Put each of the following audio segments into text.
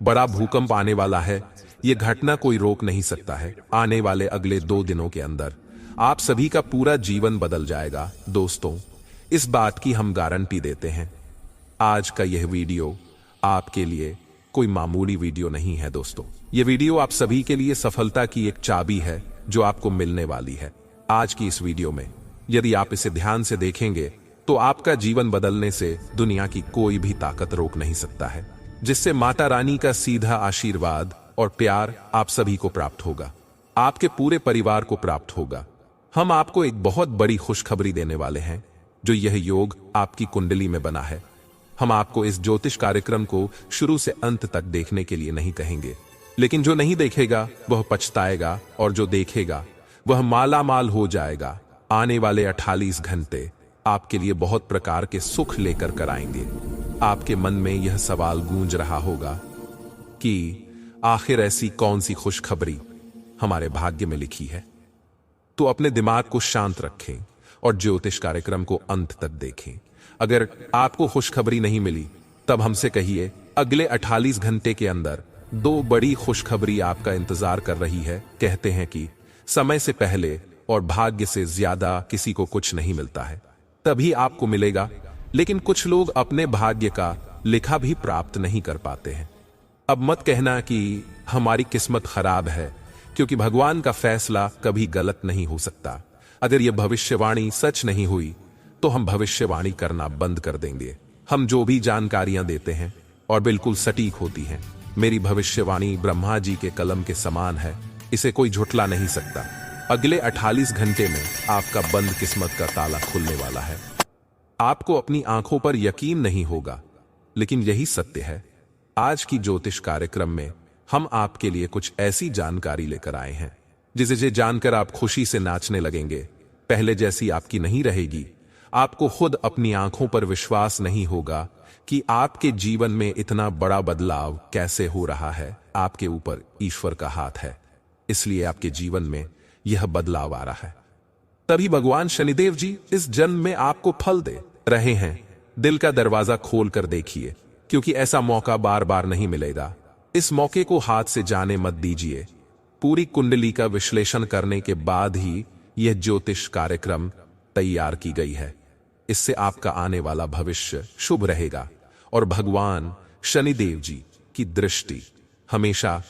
बड़ा भूकंप आने वाला है। ये घटना कोई रोक नहीं सकता है। आने वाले अगले 2 दिनों के अंदर आप सभी का पूरा जीवन बदल जाएगा दोस्तों, इस बात की हम गारंटी देते हैं। आज का यह वीडियो आपके लिए कोई मामूली वीडियो नहीं है दोस्तों। यह वीडियो आप सभी के लिए सफलता की एक चाबी है जो आपको मिलने वाली है। आज की इस वीडियो में यदि आप इसे ध्यान से देखेंगे तो आपका जीवन बदलने से दुनिया की कोई भी ताकत रोक नहीं सकता है, जिससे माता रानी का सीधा आशीर्वाद और प्यार आप सभी को प्राप्त होगा, आपके पूरे परिवार को प्राप्त होगा। हम आपको एक बहुत बड़ी खुशखबरी देने वाले हैं, जो यह योग आपकी कुंडली में बना है। हम आपको इस ज्योतिष कार्यक्रम को शुरू से अंत तक देखने के लिए नहीं कहेंगे, लेकिन जो नहीं देखेगा वह पछताएगा और जो देखेगा वह माला माल हो जाएगा। आने वाले 48 घंटे आपके लिए बहुत प्रकार के सुख लेकर कर आएंगे। आपके मन में यह सवाल गूंज रहा होगा कि आखिर ऐसी कौन सी खुशखबरी हमारे भाग्य में लिखी है। तो अपने दिमाग को शांत रखें और ज्योतिष कार्यक्रम को अंत तक देखें। अगर आपको खुशखबरी नहीं मिली तब हमसे कहिए। अगले 48 घंटे के अंदर 2 बड़ी खुशखबरी आपका इंतजार कर रही है। कहते हैं कि समय से पहले और भाग्य से ज्यादा किसी को कुछ नहीं मिलता है, तभी आपको मिलेगा। लेकिन कुछ लोग अपने भाग्य का लिखा भी प्राप्त नहीं कर पाते हैं। अब मत कहना कि हमारी किस्मत खराब है, क्योंकि भगवान का फैसला कभी गलत नहीं हो सकता। अगर यह भविष्यवाणी सच नहीं हुई तो हम भविष्यवाणी करना बंद कर देंगे। हम जो भी जानकारियां देते हैं और बिल्कुल सटीक होती हैं। मेरी भविष्यवाणी ब्रह्मा जी के कलम के समान है, इसे कोई झुठला नहीं सकता। अगले 48 घंटे में आपका बंद किस्मत का ताला खुलने वाला है। आपको अपनी आंखों पर यकीन नहीं होगा, लेकिन यही सत्य है। आज की ज्योतिष कार्यक्रम में हम आपके लिए कुछ ऐसी जानकारी लेकर आए हैं जिसे जानकर आप खुशी से नाचने लगेंगे। पहले जैसी आपकी नहीं रहेगी। आपको खुद अपनी आंखों पर विश्वास नहीं होगा कि आपके जीवन में इतना बड़ा बदलाव कैसे हो रहा है। आपके ऊपर ईश्वर का हाथ है, इसलिए आपके जीवन में यह बदलाव आ रहा है। तभी भगवान शनिदेव जी इस जन्म में आपको फल दे रहे हैं। दिल का दरवाजा खोल कर देखिए, क्योंकि ऐसा मौका बार बार नहीं मिलेगा। इस मौके को हाथ से जाने मत दीजिए। पूरी कुंडली का विश्लेषण करने के बाद ही यह ज्योतिष कार्यक्रम तैयार की गई है। इससे आपका आने वाला भविष्य शुभ रहेगा और भगवान शनिदेव जी की दृष्टि हमेशा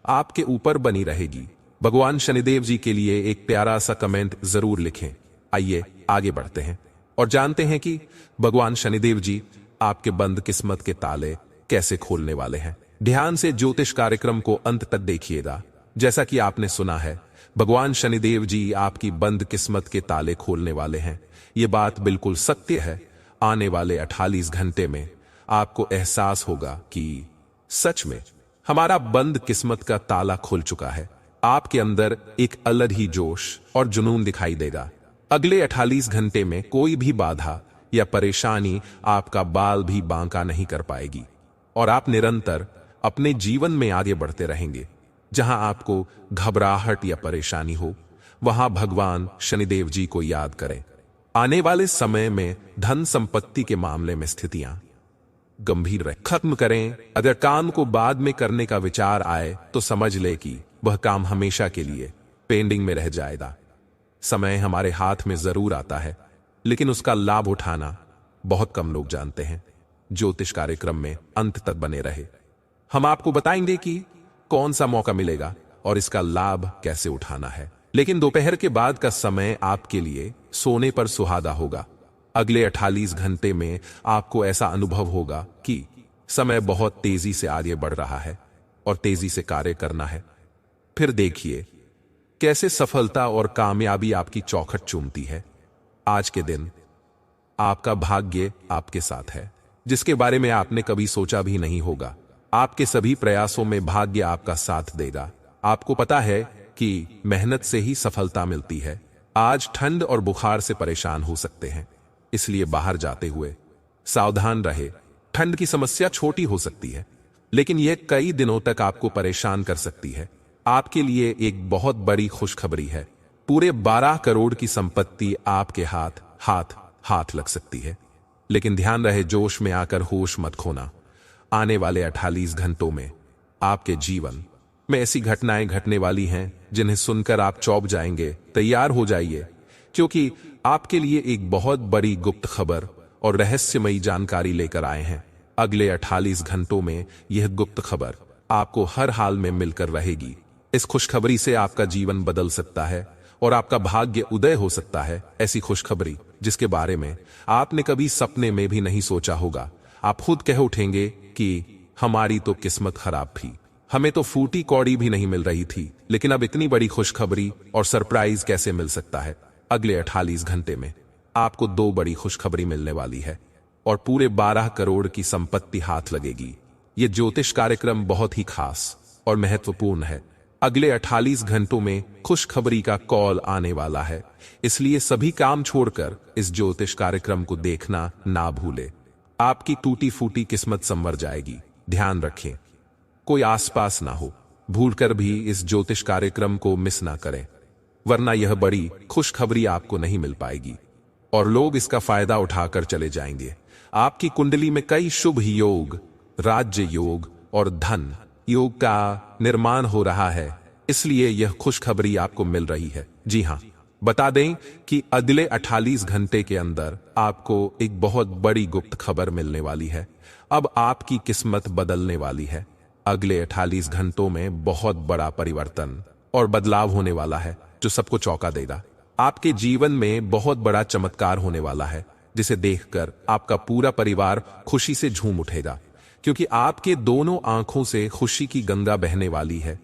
आपके ऊपर बनी रहेगी। भगवान शनिदेव जी के लिए एक प्यारा सा कमेंट जरूर लिखें। आइए आगे बढ़ते हैं और जानते हैं कि भगवान शनिदेव जी आपके बंद किस्मत के ताले कैसे खोलने वाले हैं। ध्यान से ज्योतिष कार्यक्रम को अंत तक देखिएगा। जैसा कि आपने सुना है, भगवान शनिदेव जी आपकी बंद किस्मत के ताले खोलने वाले हैं। ये बात बिल्कुल सत्य है। आने वाले 48 घंटे में आपको एहसास होगा कि सच में हमारा बंद किस्मत का ताला खुल चुका है। आपके अंदर एक अलग ही जोश और जुनून दिखाई देगा। अगले 48 घंटे में कोई भी बाधा या परेशानी आपका बाल भी बांका नहीं कर पाएगी और आप निरंतर अपने जीवन में आगे बढ़ते रहेंगे। जहां आपको घबराहट या परेशानी हो, वहां भगवान शनिदेव जी को याद करें। आने वाले समय में धन संपत्ति के मामले में स्थितियां गंभीर रहे। खत्म करें। अगर काम को बाद में करने का विचार आए तो समझ ले कि वह काम हमेशा के लिए पेंडिंग में रह जाएगा। समय हमारे हाथ में जरूर आता है, लेकिन उसका लाभ उठाना बहुत कम लोग जानते हैं। ज्योतिष कार्यक्रम में अंत तक बने रहे। हम आपको बताएंगे कि कौन सा मौका मिलेगा और इसका लाभ कैसे उठाना है। लेकिन दोपहर के बाद का समय आपके लिए सोने पर सुहागा होगा। अगले 48 घंटे में आपको ऐसा अनुभव होगा कि समय बहुत तेजी से आगे बढ़ रहा है और तेजी से कार्य करना है। फिर देखिए कैसे सफलता और कामयाबी आपकी चौखट चूमती है। आज के दिन आपका भाग्य आपके साथ है, जिसके बारे में आपने कभी सोचा भी नहीं होगा। आपके सभी प्रयासों में भाग्य आपका साथ देगा। आपको पता है कि मेहनत से ही सफलता मिलती है। आज ठंड और बुखार से परेशान हो सकते हैं, इसलिए बाहर जाते हुए सावधान रहे। ठंड की समस्या छोटी हो सकती है, लेकिन यह कई दिनों तक आपको परेशान कर सकती है। आपके लिए एक बहुत बड़ी खुशखबरी है। पूरे 12 करोड़ की संपत्ति आपके हाथ लग सकती है। लेकिन ध्यान रहे, जोश में आकर होश मत खोना। आने वाले 48 घंटों में आपके जीवन में ऐसी घटनाएं घटने वाली हैं जिन्हें सुनकर आप चौंक जाएंगे। तैयार हो जाइए, क्योंकि आपके लिए एक बहुत बड़ी गुप्त खबर और रहस्यमयी जानकारी लेकर आए हैं। अगले 48 घंटों में यह गुप्त खबर आपको हर हाल में मिलकर रहेगी। इस खुशखबरी से आपका जीवन बदल सकता है और आपका भाग्य उदय हो सकता है। ऐसी खुशखबरी जिसके बारे में आपने कभी सपने में भी नहीं सोचा होगा। आप खुद कह उठेंगे कि हमारी तो किस्मत खराब थी, हमें तो फूटी कौड़ी भी नहीं मिल रही थी, लेकिन अब इतनी बड़ी खुशखबरी और सरप्राइज कैसे मिल सकता है। अगले 48 घंटे में आपको 2 बड़ी खुशखबरी मिलने वाली है और पूरे 12 करोड़ की संपत्ति हाथ लगेगी। यह ज्योतिष कार्यक्रम बहुत ही खास और महत्वपूर्ण है। अगले 48 घंटों में खुशखबरी का कॉल आने वाला है, इसलिए सभी काम छोड़कर इस ज्योतिष कार्यक्रम को देखना ना भूले। आपकी टूटी फूटी किस्मत संवर जाएगी। ध्यान रखें, कोई आसपास ना हो, भूलकर भी इस ज्योतिष कार्यक्रम को मिस ना करें, वरना यह बड़ी खुशखबरी आपको नहीं मिल पाएगी और लोग इसका फायदा उठाकर चले जाएंगे। आपकी कुंडली में कई शुभ योग, राज्य योग और धन योग का निर्माण हो रहा है, इसलिए यह खुशखबरी आपको मिल रही है। जी हां, बता दें कि अगले 48 घंटे के अंदर आपको एक बहुत बड़ी गुप्त खबर मिलने वाली है। अब आपकी किस्मत बदलने वाली है। अगले 48 घंटों में बहुत बड़ा परिवर्तन और बदलाव होने वाला है जो सबको चौंका देगा। आपके जीवन में बहुत बड़ा चमत्कार होने वाला है, जिसे देखकर आपका पूरा परिवार खुशी से झूम उठेगा, क्योंकि आपके दोनों आंखों से खुशी की गंगा बहने वाली है।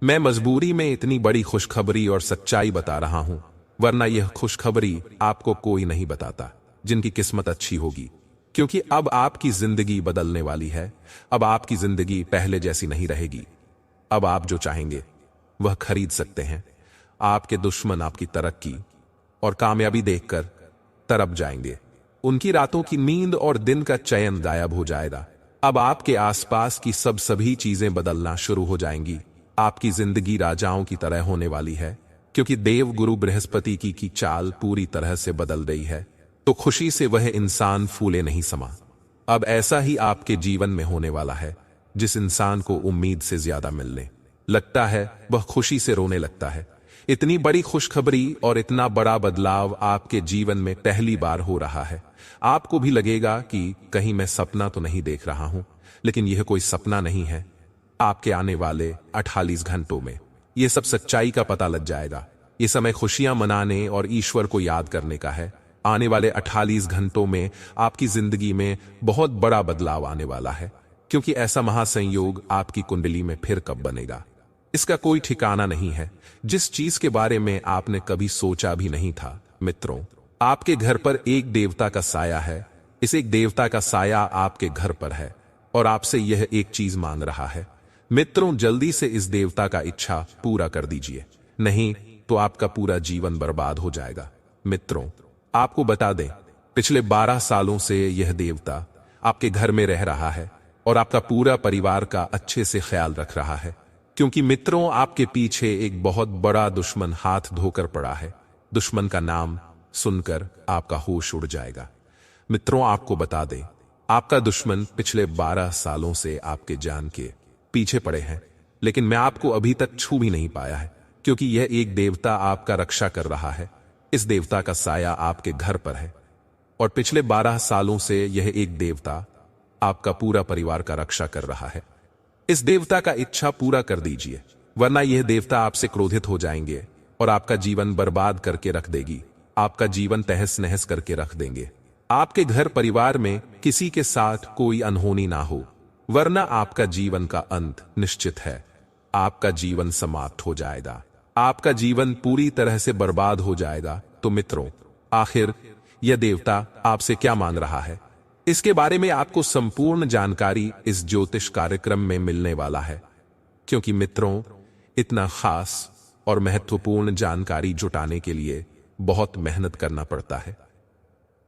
मैं मजबूरी में इतनी बड़ी खुशखबरी और सच्चाई बता रहा हूं, वरना यह खुशखबरी आपको कोई नहीं बताता जिनकी किस्मत अच्छी होगी, क्योंकि अब आपकी जिंदगी बदलने वाली है। अब आपकी जिंदगी पहले जैसी नहीं रहेगी। अब आप जो चाहेंगे वह खरीद सकते हैं। आपके दुश्मन आपकी तरक्की और कामयाबी देखकर तरफ जाएंगे। उनकी रातों की नींद और दिन का चयन गायब हो जाएगा। अब आपके आसपास की सभी चीजें बदलना शुरू हो जाएंगी। आपकी जिंदगी राजाओं की तरह होने वाली है, क्योंकि देव गुरु बृहस्पति की चाल पूरी तरह से बदल गई है। तो खुशी से वह इंसान फूले नहीं समा। अब ऐसा ही आपके जीवन में होने वाला है। जिस इंसान को उम्मीद से ज्यादा मिलने लगता है, वह खुशी से रोने लगता है। इतनी बड़ी खुशखबरी और इतना बड़ा बदलाव आपके जीवन में पहली बार हो रहा है। आपको भी लगेगा कि कहीं मैं सपना तो नहीं देख रहा हूं, लेकिन यह कोई सपना नहीं है। आपके आने वाले 48 घंटों में यह सब सच्चाई का पता लग जाएगा। यह समय खुशियां मनाने और ईश्वर को याद करने का है। आने वाले 48 घंटों में आपकी जिंदगी में बहुत बड़ा बदलाव आने वाला है, क्योंकि ऐसा महासंयोग आपकी कुंडली में फिर कब बनेगा, इसका कोई ठिकाना नहीं है। जिस चीज के बारे में आपने कभी सोचा भी नहीं था। मित्रों, आपके घर पर एक देवता का साया है। इस एक देवता का साया आपके घर पर है और आपसे यह एक चीज मांग रहा है। मित्रों, जल्दी से इस देवता का इच्छा पूरा कर दीजिए, नहीं तो आपका पूरा जीवन बर्बाद हो जाएगा। मित्रों, आपको बता दें, पिछले 12 सालों से यह देवता आपके घर में रह रहा है और आपका पूरा परिवार का अच्छे से ख्याल रख रहा है, क्योंकि मित्रों, आपके पीछे एक बहुत बड़ा दुश्मन हाथ धोकर पड़ा है। दुश्मन का नाम सुनकर आपका होश उड़ जाएगा। मित्रों, आपको बता दें, आपका दुश्मन पिछले 12 सालों से आपके जान के पीछे पड़े हैं, लेकिन मैं आपको अभी तक छू भी नहीं पाया है, क्योंकि यह एक देवता आपका रक्षा कर रहा है। इस देवता का साया आपके घर पर है और पिछले 12 सालों से यह एक देवता आपका पूरा परिवार का रक्षा कर रहा है। इस देवता का इच्छा पूरा कर दीजिए, वरना यह देवता आपसे क्रोधित हो जाएंगे और आपका जीवन बर्बाद करके रख देगी। आपका जीवन तहस नहस करके रख देंगे। आपके घर परिवार में किसी के साथ कोई अनहोनी ना हो, वरना आपका जीवन का अंत निश्चित है। आपका जीवन समाप्त हो जाएगा। आपका जीवन पूरी तरह से बर्बाद हो जाएगा। तो मित्रों, आखिर यह देवता आपसे क्या मांग रहा है, इसके बारे में आपको संपूर्ण जानकारी इस ज्योतिष कार्यक्रम में मिलने वाला है। क्योंकि मित्रों, इतना खास और महत्वपूर्ण जानकारी जुटाने के लिए बहुत मेहनत करना पड़ता है।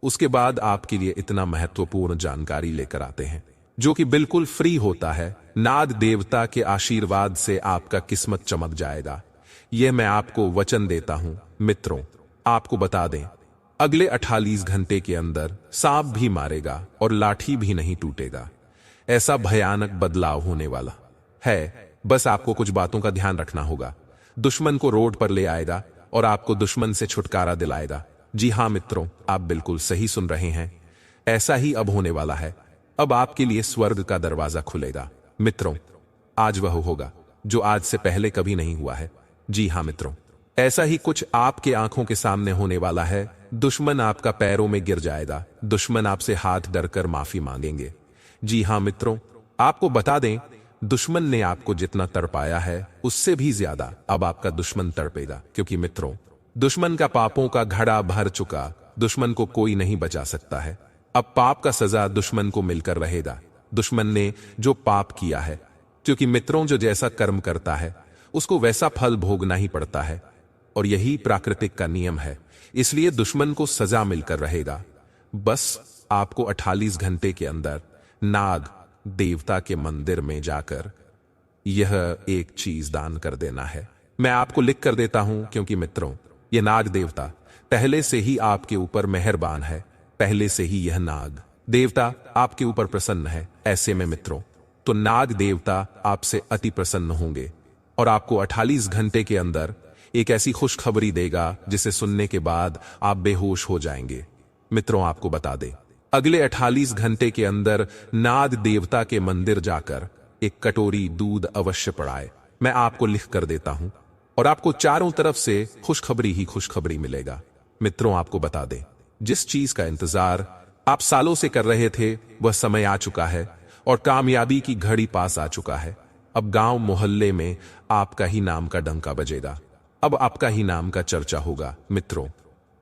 उसके बाद आपके लिए इतना महत्वपूर्ण जानकारी लेकर आते हैं, जो कि बिल्कुल फ्री होता है। नाद देवता के आशीर्वाद से आपका किस्मत चमक जाएगा, यह मैं आपको वचन देता हूं। मित्रों, आपको बता दें, अगले 48 घंटे के अंदर सांप भी मारेगा और लाठी भी नहीं टूटेगा। ऐसा भयानक बदलाव होने वाला है, बस आपको कुछ बातों का ध्यान रखना होगा। दुश्मन को रोड पर ले आएगा और आपको दुश्मन से छुटकारा दिलाएगा। जी हाँ मित्रों, आप बिल्कुल सही सुन रहे हैं। ऐसा ही अब होने वाला है। अब आपके लिए स्वर्ग का दरवाजा खुलेगा। मित्रों, आज वह होगा जो आज से पहले कभी नहीं हुआ है। जी हाँ मित्रों, ऐसा ही कुछ आपके आंखों के सामने होने वाला है। दुश्मन आपका पैरों में गिर जाएगा। दुश्मन आपसे हाथ धरकर माफी मांगेंगे। जी हाँ मित्रों, आपको बता दें, दुश्मन ने आपको जितना तड़पाया है उससे भी ज्यादा अब आपका दुश्मन तड़पेगा, क्योंकि मित्रों, दुश्मन का पापों का घड़ा भर चुका। दुश्मन को कोई नहीं बचा सकता है। अब पाप का सजा दुश्मन को मिलकर रहेगा। दुश्मन ने जो पाप किया है, क्योंकि मित्रों, जो जैसा कर्म करता है उसको वैसा फल भोगना ही पड़ता है, और यही प्राकृतिक का नियम है। इसलिए दुश्मन को सजा मिलकर रहेगा। बस आपको 48 घंटे के अंदर नाग देवता के मंदिर में जाकर यह एक चीज दान कर देना है। मैं आपको लिख कर देता हूं, क्योंकि मित्रों, यह नाग देवता पहले से ही आपके ऊपर मेहरबान है। पहले से ही यह नाग देवता आपके ऊपर प्रसन्न है। ऐसे में मित्रों, तो नाग देवता आपसे अति प्रसन्न होंगे और आपको 48 घंटे के अंदर एक ऐसी खुशखबरी देगा जिसे सुनने के बाद आप बेहोश हो जाएंगे। मित्रों, आपको बता दें, अगले 48 घंटे के अंदर नाग देवता के मंदिर जाकर एक कटोरी दूध अवश्य पड़ाए। मैं आपको लिख कर देता हूं और आपको चारों तरफ से खुशखबरी ही खुशखबरी मिलेगा। मित्रों, आपको बता दें, जिस चीज का इंतजार आप सालों से कर रहे थे वह समय आ चुका है और कामयाबी की घड़ी पास आ चुका है। अब गांव मोहल्ले में आपका ही नाम का डंका बजेगा। अब आपका ही नाम का चर्चा होगा। मित्रों,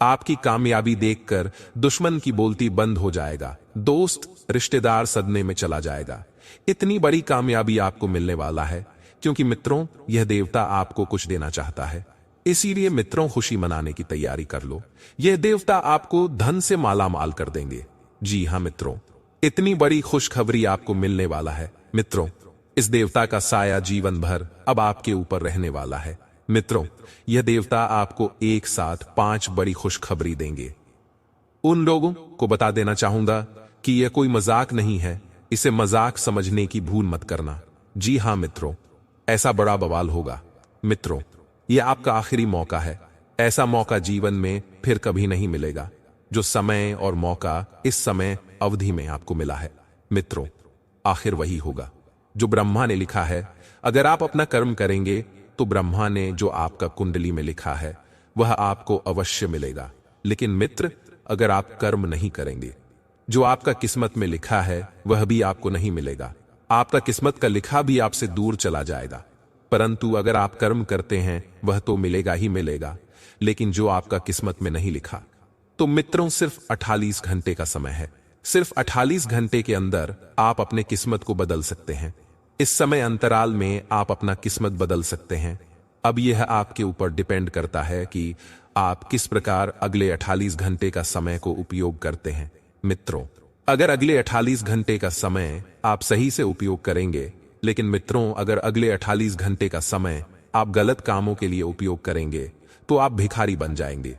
आपकी कामयाबी देखकर दुश्मन की बोलती बंद हो जाएगा। दोस्त रिश्तेदार सदमे में चला जाएगा। इतनी बड़ी कामयाबी आपको मिलने वाला है, क्योंकि मित्रों, यह देवता आपको कुछ देना चाहता है। इसीलिए मित्रों, खुशी मनाने की तैयारी कर लो। यह देवता आपको धन से माला माल कर देंगे। जी हाँ मित्रों, इतनी बड़ी खुशखबरी आपको मिलने वाला है। मित्रों, इस देवता का साया जीवन भर अब आपके ऊपर रहने वाला है। मित्रों, यह देवता आपको एक साथ 5 बड़ी खुशखबरी देंगे। उन लोगों को बता देना चाहूंगा कि यह कोई मजाक नहीं है। इसे मजाक समझने की भूल मत करना। जी हाँ मित्रों, ऐसा बड़ा बवाल होगा। मित्रों, यह आपका आखिरी मौका है। ऐसा मौका जीवन में फिर कभी नहीं मिलेगा, जो समय और मौका इस समय अवधि में आपको मिला है। मित्रों, आखिर वही होगा जो ब्रह्मा ने लिखा है। अगर आप अपना कर्म करेंगे तो ब्रह्मा ने जो आपका कुंडली में लिखा है वह आपको अवश्य मिलेगा। लेकिन मित्र, अगर आप कर्म नहीं करेंगे, जो आपका किस्मत में लिखा है वह भी आपको नहीं मिलेगा। आपका किस्मत का लिखा भी आपसे दूर चला जाएगा। परंतु अगर आप कर्म करते हैं वह तो मिलेगा ही मिलेगा। लेकिन जो आपका किस्मत में नहीं लिखा, तो मित्रों, सिर्फ 48 घंटे का समय है। सिर्फ 48 घंटे के अंदर आप अपने किस्मत को बदल सकते हैं। इस समय अंतराल में आप अपना किस्मत बदल सकते हैं। अब यह आपके ऊपर डिपेंड करता है कि आप किस प्रकार अगले 48 घंटे का समय को उपयोग करते हैं। मित्रों, अगर अगले 48 घंटे का समय आप सही से उपयोग करेंगे, लेकिन मित्रों, अगर अगले 48 घंटे का समय आप गलत कामों के लिए उपयोग करेंगे, तो आप भिखारी बन जाएंगे।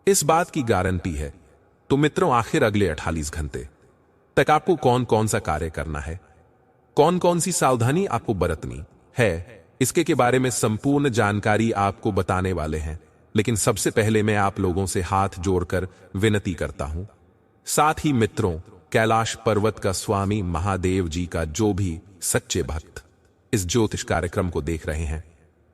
इस बात की गारंटी है। तो मित्रों, आखिर अगले 48 घंटे तक आपको कौन कौन सा कार्य करना है, कौन कौन सी सावधानी आपको बरतनी है, इसके के बारे में संपूर्ण जानकारी आपको बताने वाले हैं। लेकिन सबसे पहले मैं आप लोगों से हाथ जोड़कर विनती करता हूं। साथ ही मित्रों, कैलाश पर्वत का स्वामी महादेव जी का जो भी सच्चे भक्त इस ज्योतिष कार्यक्रम को देख रहे हैं,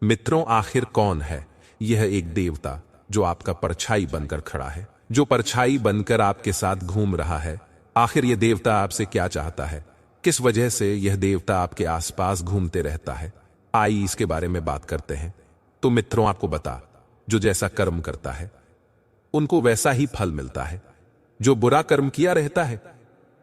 मित्रों, आखिर कौन है यह एक देवता जो आपका परछाई बनकर खड़ा है, जो परछाई बनकर आपके साथ घूम रहा है? आखिर यह देवता आपसे क्या चाहता है? किस वजह से यह देवता आपके आसपास घूमते रहता है? आइए इसके बारे में बात करते हैं। तो मित्रों, आपको बता, जो जैसा कर्म करता है उनको वैसा ही फल मिलता है। जो बुरा कर्म किया रहता है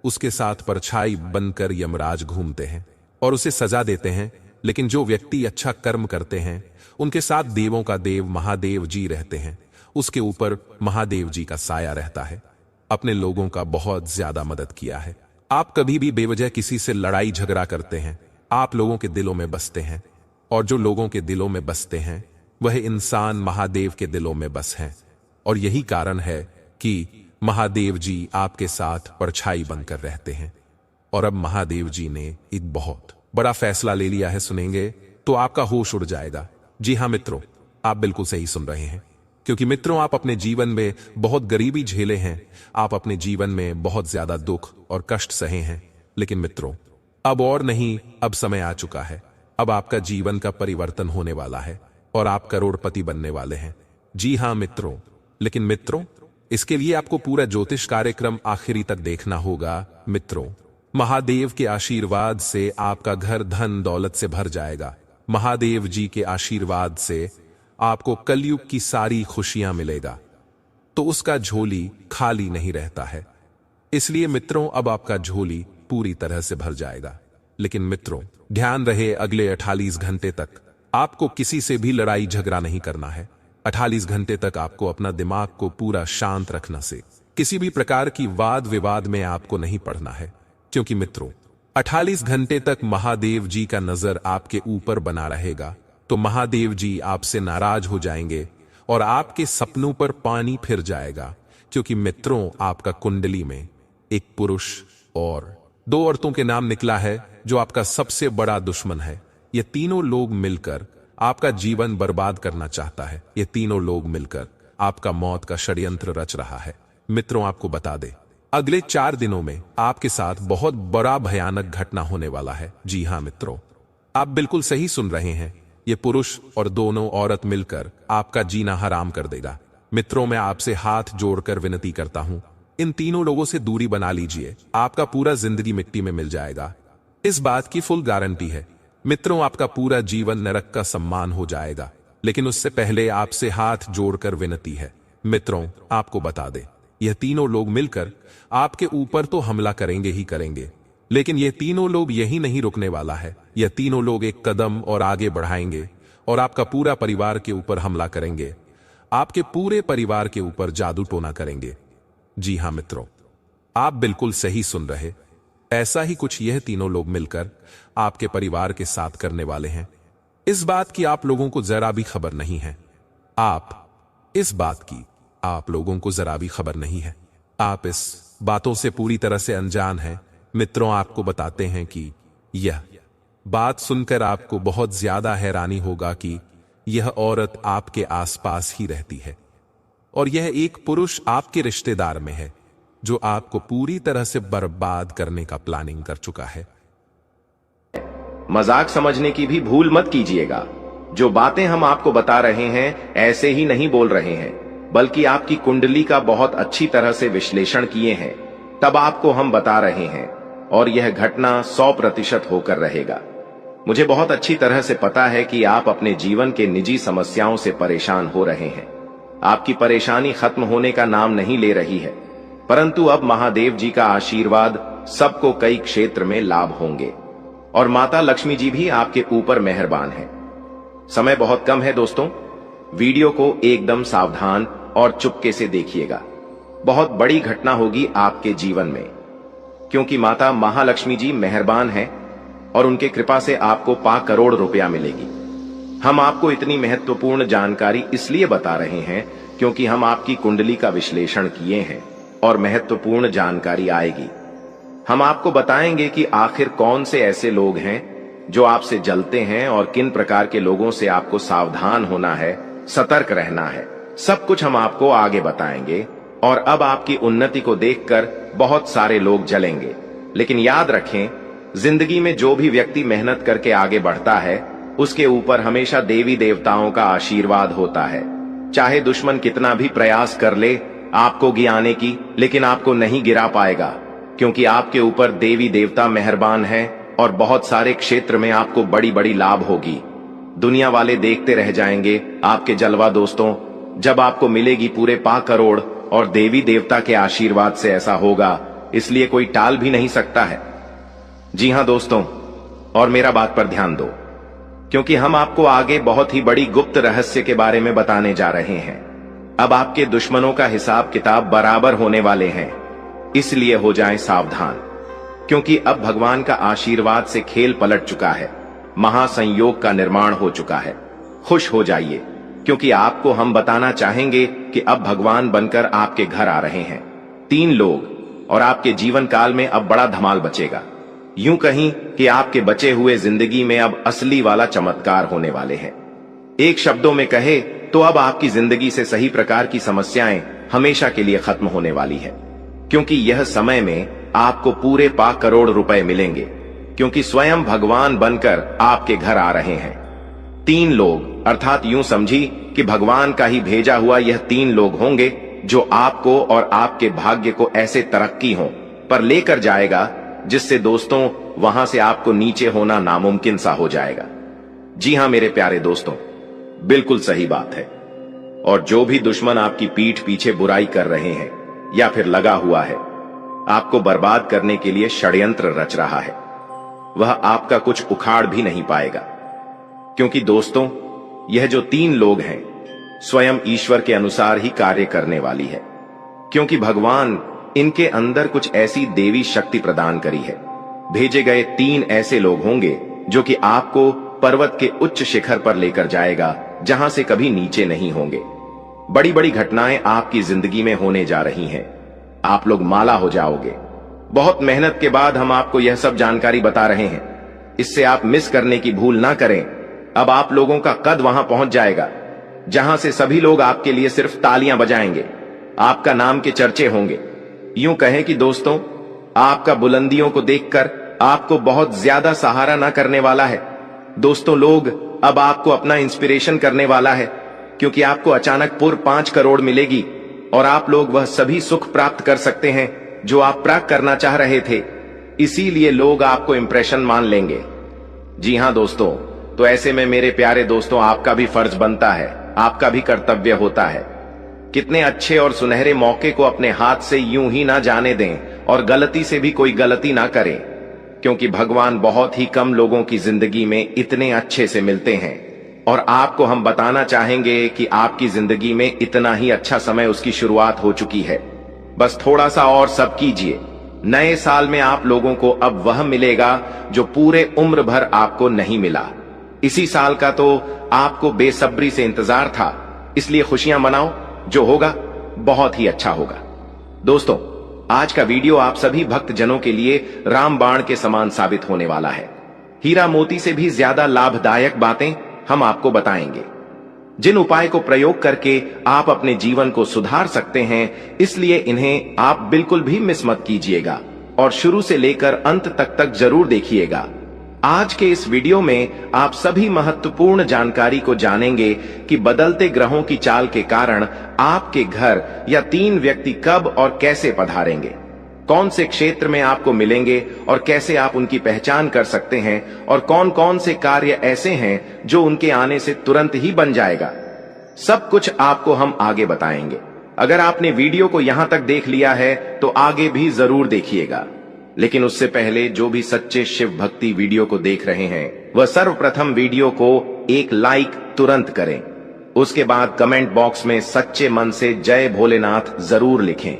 उसके साथ परछाई बनकर यमराज घूमते हैं और उसे सजा देते हैं। लेकिन जो व्यक्ति अच्छा कर्म करते हैं उनके साथ देवों का देव महादेव जी रहते हैं। उसके ऊपर महादेव जी का साया रहता है। अपने लोगों का बहुत ज्यादा मदद किया है। आप कभी भी बेवजह किसी से लड़ाई झगड़ा करते हैं, आप लोगों के दिलों में बसते हैं, और जो लोगों के दिलों में बसते हैं वह इंसान महादेव के दिलों में बस हैं। और यही कारण है कि महादेव जी आपके साथ परछाई बनकर रहते हैं। और अब महादेव जी ने एक बहुत बड़ा फैसला ले लिया है सुनेंगे तो आपका होश उड़ जाएगा। जी हाँ मित्रों, आप बिल्कुल सही सुन रहे हैं, क्योंकि मित्रों आप अपने जीवन में बहुत गरीबी झेले हैं, आप अपने जीवन में बहुत ज्यादा दुख और कष्ट सहे हैं। लेकिन मित्रों अब और नहीं, अब समय आ चुका है। अब आपका जीवन का परिवर्तन होने वाला है और आप करोड़पति बनने वाले हैं। जी हाँ मित्रों, लेकिन मित्रों इसके लिए आपको पूरा ज्योतिष कार्यक्रम आखिरी तक देखना होगा। मित्रों महादेव के आशीर्वाद से आपका घर धन दौलत से भर जाएगा। महादेव जी के आशीर्वाद से आपको कलयुग की सारी खुशियां मिलेगा, तो उसका झोली खाली नहीं रहता है। इसलिए मित्रों अब आपका झोली पूरी तरह से भर जाएगा। लेकिन मित्रों ध्यान रहे, अगले 48 घंटे तक आपको किसी से भी लड़ाई झगड़ा नहीं करना है। 48 घंटे तक आपको अपना दिमाग को पूरा शांत रखना से किसी भी प्रकार की वाद विवाद में आपको नहीं पड़ना है, क्योंकि मित्रों 48 घंटे तक महादेव जी का नजर आपके ऊपर बना रहेगा। तो महादेव जी आपसे नाराज हो जाएंगे और आपके सपनों पर पानी फिर जाएगा, क्योंकि मित्रों आपका कुंडली में एक पुरुष और 2 औरतों के नाम निकला है जो आपका सबसे बड़ा दुश्मन है। ये तीनों लोग मिलकर आपका जीवन बर्बाद करना चाहता है। ये तीनों लोग मिलकर आपका मौत का षड्यंत्र रच रहा है। मित्रों आपको बता दे, अगले 4 दिनों में आपके साथ बहुत बड़ा भयानक घटना होने वाला है। जी हाँ मित्रों, आप बिल्कुल सही सुन रहे हैं, ये पुरुष और दोनों औरत मिलकर आपका जीना हराम कर देगा। मित्रों मैं आपसे हाथ जोड़कर विनती करता हूं, इन तीनों लोगों से दूरी बना लीजिए, आपका पूरा जिंदगी मिट्टी में मिल जाएगा। इस बात की फुल गारंटी है। मित्रों आपका पूरा जीवन नरक का सम्मान हो जाएगा। लेकिन उससे पहले आपसे हाथ जोड़कर विनती है, मित्रों आपको बता दे, यह तीनों लोग मिलकर आपके ऊपर तो हमला करेंगे ही करेंगे, लेकिन यह तीनों लोग यही नहीं रुकने वाला है। यह तीनों लोग एक कदम और आगे बढ़ाएंगे और आपका पूरा परिवार के ऊपर हमला करेंगे, आपके पूरे परिवार के ऊपर जादू टोना करेंगे। जी हाँ मित्रों, आप बिल्कुल सही सुन रहे, ऐसा ही कुछ यह तीनों लोग मिलकर आपके परिवार के साथ करने वाले हैं। इस बात की आप लोगों को जरा भी खबर नहीं है। इस बात की आप लोगों को जरा भी खबर नहीं है। आप इस बातों से पूरी तरह से अनजान हैं। मित्रों आपको बताते हैं कि यह बात सुनकर आपको बहुत ज्यादा हैरानी होगा कि यह औरत आपके आसपास ही रहती है और यह एक पुरुष आपके रिश्तेदार में है जो आपको पूरी तरह से बर्बाद करने का प्लानिंग कर चुका है। मजाक समझने की भी भूल मत कीजिएगा। जो बातें हम आपको बता रहे हैं ऐसे ही नहीं बोल रहे हैं, बल्कि आपकी कुंडली का बहुत अच्छी तरह से विश्लेषण किए हैं, तब आपको हम बता रहे हैं। और यह घटना 100% होकर रहेगा। मुझे बहुत अच्छी तरह से पता है कि आप अपने जीवन के निजी समस्याओं से परेशान हो रहे हैं। आपकी परेशानी खत्म होने का नाम नहीं ले रही है, परंतु अब महादेव जी का आशीर्वाद सबको कई क्षेत्र में लाभ होंगे और माता लक्ष्मी जी भी आपके ऊपर मेहरबान हैं। समय बहुत कम है दोस्तों, वीडियो को एकदम सावधान और चुपके से देखिएगा। बहुत बड़ी घटना होगी आपके जीवन में, क्योंकि माता महालक्ष्मी जी मेहरबान हैं और उनके कृपा से आपको 5 करोड़ रुपया मिलेगी। हम आपको इतनी महत्वपूर्ण जानकारी इसलिए बता रहे हैं क्योंकि हम आपकी कुंडली का विश्लेषण किए हैं और महत्वपूर्ण जानकारी आएगी। हम आपको बताएंगे कि आखिर कौन से ऐसे लोग हैं जो आपसे जलते हैं और किन प्रकार के लोगों से आपको सावधान होना है, सतर्क रहना है। सब कुछ हम आपको आगे बताएंगे। और अब आपकी उन्नति को देखकर बहुत सारे लोग जलेंगे, लेकिन याद रखें, जिंदगी में जो भी व्यक्ति मेहनत करके आगे बढ़ता है उसके ऊपर हमेशा देवी देवताओं का आशीर्वाद होता है। चाहे दुश्मन कितना भी प्रयास कर ले आपको गिराने की, लेकिन आपको नहीं गिरा पाएगा, क्योंकि आपके ऊपर देवी देवता मेहरबान है और बहुत सारे क्षेत्र में आपको बड़ी बड़ी लाभ होगी। दुनिया वाले देखते रह जाएंगे आपके जलवा दोस्तों, जब आपको मिलेगी पूरे 5 करोड़ और देवी देवता के आशीर्वाद से ऐसा होगा, इसलिए कोई टाल भी नहीं सकता है। जी हां दोस्तों, और मेरा बात पर ध्यान दो, क्योंकि हम आपको आगे बहुत ही बड़ी गुप्त रहस्य के बारे में बताने जा रहे हैं। अब आपके दुश्मनों का हिसाब किताब बराबर होने वाले हैं, इसलिए हो जाएं सावधान, क्योंकि अब भगवान का आशीर्वाद से खेल पलट चुका है, महासंयोग का निर्माण हो चुका है। खुश हो जाइए, क्योंकि आपको हम बताना चाहेंगे कि अब भगवान बनकर आपके घर आ रहे हैं 3 लोग, और आपके जीवन काल में अब बड़ा धमाल बचेगा। यूं कहीं कि आपके बचे हुए जिंदगी में अब असली वाला चमत्कार होने वाले हैं। एक शब्दों में कहे तो अब आपकी जिंदगी से सही प्रकार की समस्याएं हमेशा के लिए खत्म होने वाली है, क्योंकि यह समय में आपको पूरे पाँच करोड़ रुपए मिलेंगे, क्योंकि स्वयं भगवान बनकर आपके घर आ रहे हैं। 3 लोग, अर्थात यूं समझी कि भगवान का ही भेजा हुआ यह 3 लोग होंगे जो आपको और आपके भाग्य को ऐसे तरक्की हो पर लेकर जाएगा जिससे दोस्तों वहां से आपको नीचे होना नामुमकिन सा हो जाएगा। जी हां मेरे प्यारे दोस्तों, बिल्कुल सही बात है। और जो भी दुश्मन आपकी पीठ पीछे बुराई कर रहे हैं या फिर लगा हुआ है, आपको बर्बाद करने के लिए षड्यंत्र रच रहा है, वह आपका कुछ उखाड़ भी नहीं पाएगा। क्योंकि दोस्तों, यह जो 3 लोग हैं स्वयं ईश्वर के अनुसार ही कार्य करने वाली है, क्योंकि भगवान इनके अंदर कुछ ऐसी देवी शक्ति प्रदान करी है। भेजे गए 3 ऐसे लोग होंगे जो कि आपको पर्वत के उच्च शिखर पर लेकर जाएगा, जहां से कभी नीचे नहीं होंगे। बड़ी बड़ी घटनाएं आपकी जिंदगी में होने जा रही हैं। आप लोग माला हो जाओगे। बहुत मेहनत के बाद हम आपको यह सब जानकारी बता रहे हैं, इससे आप मिस करने की भूल ना करें। अब आप लोगों का कद वहां पहुंच जाएगा जहां से सभी लोग आपके लिए सिर्फ तालियां बजाएंगे, आपका नाम के चर्चे होंगे। यूं कहें कि दोस्तों, आपका बुलंदियों को देखकर आपको बहुत ज्यादा सहारा ना करने वाला है। दोस्तों, लोग अब आपको अपना इंस्पिरेशन करने वाला है, क्योंकि आपको अचानक 5 करोड़ मिलेगी और आप लोग वह सभी सुख प्राप्त कर सकते हैं जो आप प्राप्त करना चाह रहे थे। इसीलिए लोग आपको इंप्रेशन मान लेंगे। जी हां दोस्तों, तो ऐसे में मेरे प्यारे दोस्तों, आपका भी फर्ज बनता है, आपका भी कर्तव्य होता है। कितने अच्छे और सुनहरे मौके को अपने हाथ से यूं ही ना जाने दें और गलती से भी कोई गलती ना करें, क्योंकि भगवान बहुत ही कम लोगों की जिंदगी में इतने अच्छे से मिलते हैं। और आपको हम बताना चाहेंगे कि आपकी जिंदगी में इतना ही अच्छा समय उसकी शुरुआत हो चुकी है। बस थोड़ा सा और सब कीजिए। नए साल में आप लोगों को अब वह मिलेगा जो पूरे उम्र भर आपको नहीं मिला। इसी साल का तो आपको बेसब्री से इंतजार था, इसलिए खुशियां मनाओ, जो होगा बहुत ही अच्छा होगा। दोस्तों, आज का वीडियो आप सभी भक्त जनों के लिए रामबाण के समान साबित होने वाला है। हीरा मोती से भी ज्यादा लाभदायक बातें हम आपको बताएंगे, जिन उपाय को प्रयोग करके आप अपने जीवन को सुधार सकते हैं। इसलिए इन्हें आप बिल्कुल भी मिस मत कीजिएगा और शुरू से लेकर अंत तक जरूर देखिएगा। आज के इस वीडियो में आप सभी महत्वपूर्ण जानकारी को जानेंगे कि बदलते ग्रहों की चाल के कारण आपके घर या 3 व्यक्ति कब और कैसे पधारेंगे, कौन से क्षेत्र में आपको मिलेंगे और कैसे आप उनकी पहचान कर सकते हैं, और कौन कौन से कार्य ऐसे हैं जो उनके आने से तुरंत ही बन जाएगा। सब कुछ आपको हम आगे बताएंगे। अगर आपने वीडियो को यहां तक देख लिया है तो आगे भी जरूर देखिएगा। लेकिन उससे पहले जो भी सच्चे शिव भक्ति वीडियो को देख रहे हैं, वह सर्वप्रथम वीडियो को एक लाइक तुरंत करें। उसके बाद कमेंट बॉक्स में सच्चे मन से जय भोलेनाथ जरूर लिखें।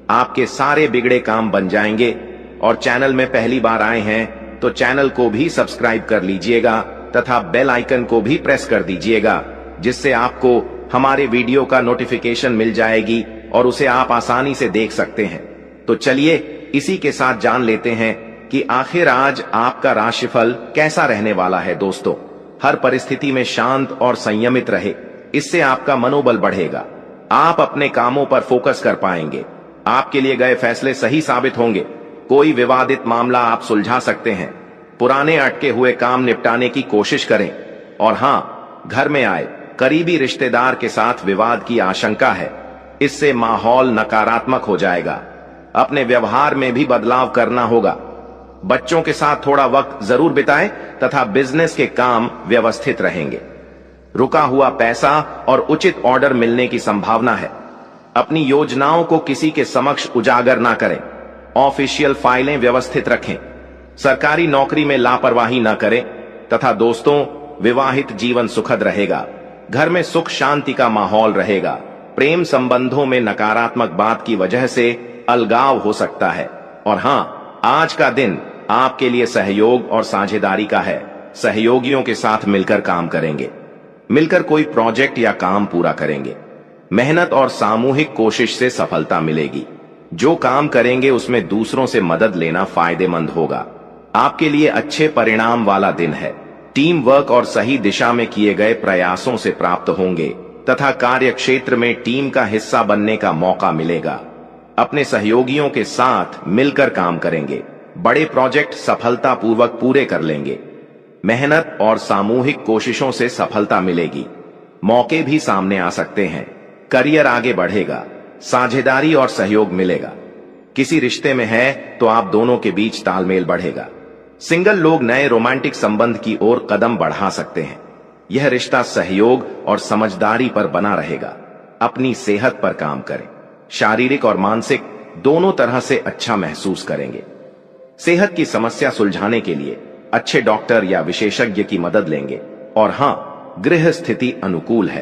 आपके सारे बिगड़े काम बन जाएंगे। और चैनल में पहली बार आए हैं तो चैनल को भी सब्सक्राइब कर लीजिएगा तथा बेल आइकन को भी प्रेस कर दीजिएगा, जिससे आपको हमारे वीडियो का नोटिफिकेशन मिल जाएगी और उसे आप आसानी से देख सकते हैं। तो चलिए इसी के साथ जान लेते हैं कि आखिर आज आपका राशिफल कैसा रहने वाला है। दोस्तों, हर परिस्थिति में शांत और संयमित रहे, इससे आपका मनोबल बढ़ेगा। आप अपने कामों पर फोकस कर पाएंगे। आपके लिए गए फैसले सही साबित होंगे। कोई विवादित मामला आप सुलझा सकते हैं। पुराने अटके हुए काम निपटाने की कोशिश करें। और हां, घर में आए करीबी रिश्तेदार के साथ विवाद की आशंका है, इससे माहौल नकारात्मक हो जाएगा। अपने व्यवहार में भी बदलाव करना होगा। बच्चों के साथ थोड़ा वक्त जरूर बिताएं तथा बिजनेस के काम व्यवस्थित रहेंगे। रुका हुआ पैसा और उचित ऑर्डर मिलने की संभावना है। अपनी योजनाओं को किसी के समक्ष उजागर ना करें। ऑफिशियल फाइलें व्यवस्थित रखें। सरकारी नौकरी में लापरवाही न करें। तथा दोस्तों, विवाहित जीवन सुखद रहेगा। घर में सुख शांति का माहौल रहेगा। प्रेम संबंधों में नकारात्मक बात की वजह से अलगाव हो सकता है। और हां, आज का दिन आपके लिए सहयोग और साझेदारी का है। सहयोगियों के साथ मिलकर काम करेंगे, मिलकर कोई प्रोजेक्ट या काम पूरा करेंगे। मेहनत और सामूहिक कोशिश से सफलता मिलेगी। जो काम करेंगे उसमें दूसरों से मदद लेना फायदेमंद होगा। आपके लिए अच्छे परिणाम वाला दिन है। टीम वर्क और सही दिशा में किए गए प्रयासों से प्राप्त होंगे तथा कार्य क्षेत्र में टीम का हिस्सा बनने का मौका मिलेगा। अपने सहयोगियों के साथ मिलकर काम करेंगे। बड़े प्रोजेक्ट सफलतापूर्वक पूरे कर लेंगे। मेहनत और सामूहिक कोशिशों से सफलता मिलेगी। मौके भी सामने आ सकते हैं। करियर आगे बढ़ेगा। साझेदारी और सहयोग मिलेगा। किसी रिश्ते में है तो आप दोनों के बीच तालमेल बढ़ेगा। सिंगल लोग नए रोमांटिक संबंध की ओर कदम बढ़ा सकते हैं। यह रिश्ता सहयोग और समझदारी पर बना रहेगा। अपनी सेहत पर काम करें। शारीरिक और मानसिक दोनों तरह से अच्छा महसूस करेंगे। सेहत की समस्या सुलझाने के लिए अच्छे डॉक्टर या विशेषज्ञ की मदद लेंगे। और हां, गृह स्थिति अनुकूल है।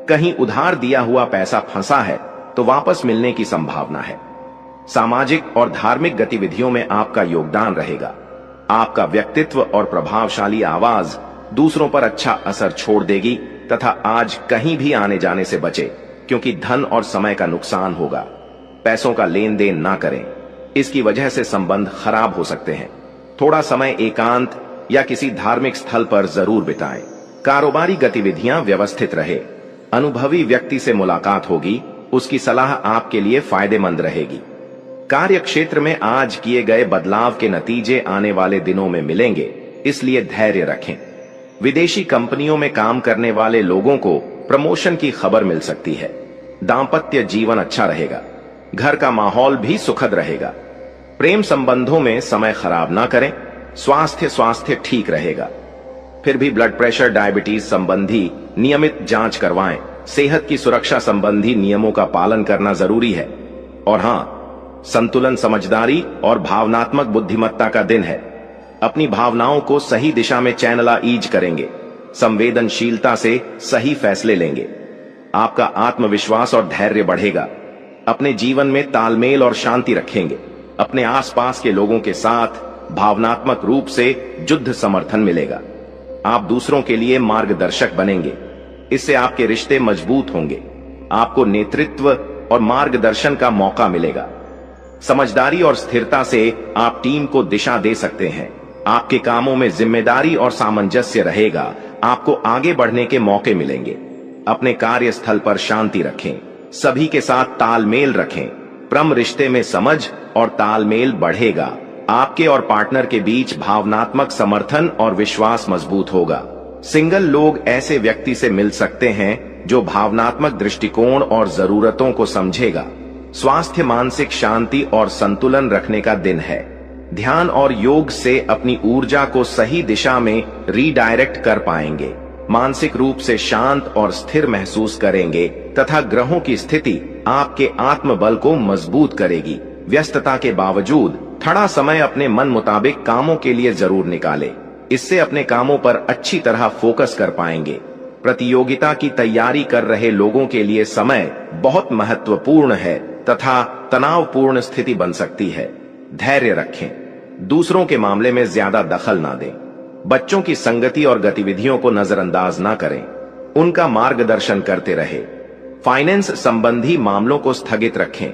कहीं उधार दिया हुआ पैसा फंसा है तो वापस मिलने की संभावना है। सामाजिक और धार्मिक गतिविधियों में आपका योगदान रहेगा। आपका व्यक्तित्व और प्रभावशाली आवाज दूसरों पर अच्छा असर छोड़ देगी तथा आज कहीं भी आने जाने से बचे, क्योंकि धन और समय का नुकसान होगा। पैसों का लेन देन ना करें, इसकी वजह से संबंध खराब हो सकते हैं। थोड़ा समय एकांत या किसी धार्मिक स्थल पर जरूर बिताएं। कारोबारी गतिविधियां व्यवस्थित रहे। अनुभवी व्यक्ति से मुलाकात होगी, उसकी सलाह आपके लिए फायदेमंद रहेगी। कार्य क्षेत्र में आज किए गए बदलाव के नतीजे आने वाले दिनों में मिलेंगे, इसलिए धैर्य रखें। विदेशी कंपनियों में काम करने वाले लोगों को प्रमोशन की खबर मिल सकती है। दांपत्य जीवन अच्छा रहेगा। घर का माहौल भी सुखद रहेगा। प्रेम संबंधों में समय खराब ना करें। स्वास्थ्य ठीक रहेगा। फिर भी ब्लड प्रेशर, डायबिटीज संबंधी नियमित जांच करवाएं। सेहत की सुरक्षा संबंधी नियमों का पालन करना जरूरी है। और हां, संतुलन, समझदारी और भावनात्मक बुद्धिमत्ता का दिन है। अपनी भावनाओं को सही दिशा में चैनलाइज करेंगे। संवेदनशीलता से सही फैसले लेंगे। आपका आत्मविश्वास और धैर्य बढ़ेगा। अपने जीवन में तालमेल और शांति रखेंगे। अपने आसपास के लोगों के साथ भावनात्मक रूप से युद्ध समर्थन मिलेगा। आप दूसरों के लिए मार्गदर्शक बनेंगे। इससे आपके रिश्ते मजबूत होंगे। आपको नेतृत्व और मार्गदर्शन का मौका मिलेगा। समझदारी और स्थिरता से आप टीम को दिशा दे सकते हैं। आपके कामों में जिम्मेदारी और सामंजस्य रहेगा। आपको आगे बढ़ने के मौके मिलेंगे। अपने कार्यस्थल पर शांति रखें। सभी के साथ तालमेल रखें। प्रेम रिश्ते में समझ और तालमेल बढ़ेगा। आपके और पार्टनर के बीच भावनात्मक समर्थन और विश्वास मजबूत होगा। सिंगल लोग ऐसे व्यक्ति से मिल सकते हैं जो भावनात्मक दृष्टिकोण और जरूरतों को समझेगा। स्वास्थ्य, मानसिक शांति और संतुलन रखने का दिन है। ध्यान और योग से अपनी ऊर्जा को सही दिशा में रीडायरेक्ट कर पाएंगे। मानसिक रूप से शांत और स्थिर महसूस करेंगे तथा ग्रहों की स्थिति आपके आत्मबल को मजबूत करेगी। व्यस्तता के बावजूद थोड़ा समय अपने मन मुताबिक कामों के लिए जरूर निकालें। इससे अपने कामों पर अच्छी तरह फोकस कर पाएंगे। प्रतियोगिता की तैयारी कर रहे लोगों के लिए समय बहुत महत्वपूर्ण है तथा तनावपूर्ण स्थिति बन सकती है। धैर्य रखें। दूसरों के मामले में ज्यादा दखल ना दें। बच्चों की संगति और गतिविधियों को नजरअंदाज ना करें। उनका मार्गदर्शन करते रहे। फाइनेंस संबंधी मामलों को स्थगित रखें।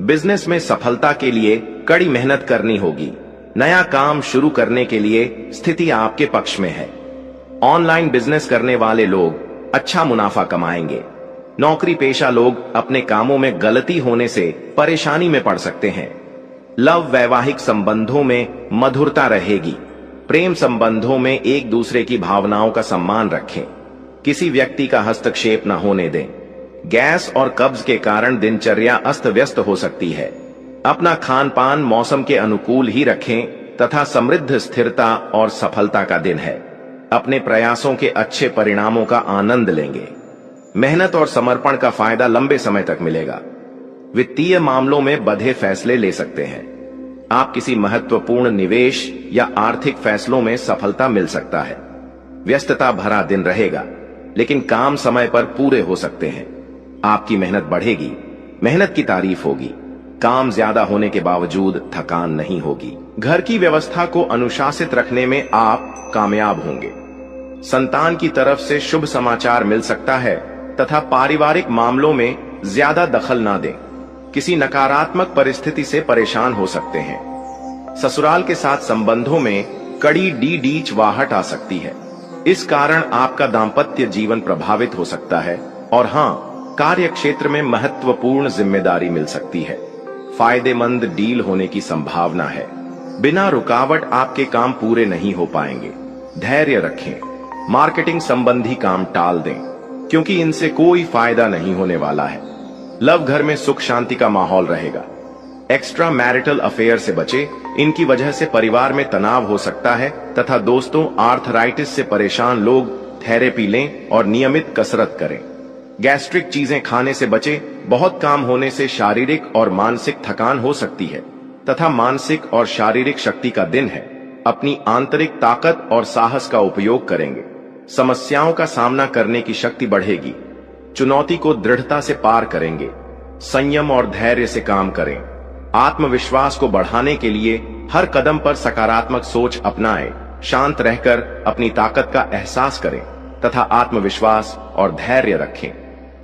बिजनेस में सफलता के लिए कड़ी मेहनत करनी होगी। नया काम शुरू करने के लिए स्थिति आपके पक्ष में है। ऑनलाइन बिजनेस करने वाले लोग अच्छा मुनाफा कमाएंगे। नौकरी पेशा लोग अपने कामों में गलती होने से परेशानी में पड़ सकते हैं। लव वैवाहिक संबंधों में मधुरता रहेगी। प्रेम संबंधों में एक दूसरे की भावनाओं का सम्मान रखें। किसी व्यक्ति का हस्तक्षेप न होने दें। गैस और कब्ज के कारण दिनचर्या अस्त व्यस्त हो सकती है। अपना खान पान मौसम के अनुकूल ही रखें तथा समृद्ध स्थिरता और सफलता का दिन है। अपने प्रयासों के अच्छे परिणामों का आनंद लेंगे। मेहनत और समर्पण का फायदा लंबे समय तक मिलेगा। वित्तीय मामलों में बधे फैसले ले सकते हैं। आप किसी महत्वपूर्ण निवेश या आर्थिक फैसलों में सफलता मिल सकता है। व्यस्तता भरा दिन रहेगा, लेकिन काम समय पर पूरे हो सकते हैं। आपकी मेहनत बढ़ेगी। मेहनत की तारीफ होगी। काम ज्यादा होने के बावजूद थकान नहीं होगी। घर की व्यवस्था को अनुशासित रखने में आप कामयाब होंगे। संतान की तरफ से शुभ समाचार मिल सकता है तथा पारिवारिक मामलों में ज्यादा दखल ना दें। किसी नकारात्मक परिस्थिति से परेशान हो सकते हैं। ससुराल के साथ संबंधों में कड़ी डीडीचवाहट आ सकती है। इस कारण आपका दाम्पत्य जीवन प्रभावित हो सकता है और हाँ, कार्य क्षेत्र में महत्वपूर्ण जिम्मेदारी मिल सकती है। फायदेमंद डील होने की संभावना है। बिना रुकावट आपके काम पूरे नहीं हो पाएंगे। धैर्य रखें। मार्केटिंग संबंधी काम टाल दें, क्योंकि इनसे कोई फायदा नहीं होने वाला है। लव घर में सुख शांति का माहौल रहेगा। एक्स्ट्रा मैरिटल अफेयर से बचें, इनकी वजह से परिवार में तनाव हो सकता है तथा दोस्तों, आर्थराइटिस से परेशान लोग थेरेपी लें और नियमित कसरत करें। गैस्ट्रिक चीजें खाने से बचें। बहुत काम होने से शारीरिक और मानसिक थकान हो सकती है तथा मानसिक और शारीरिक शक्ति का दिन है। अपनी आंतरिक ताकत और साहस का उपयोग करेंगे। समस्याओं का सामना करने की शक्ति बढ़ेगी। चुनौती को दृढ़ता से पार करेंगे। संयम और धैर्य से काम करें। आत्मविश्वास को बढ़ाने के लिए हर कदम पर सकारात्मक सोच अपनाएं। शांत रहकर अपनी ताकत का एहसास करें तथा आत्मविश्वास और धैर्य रखें।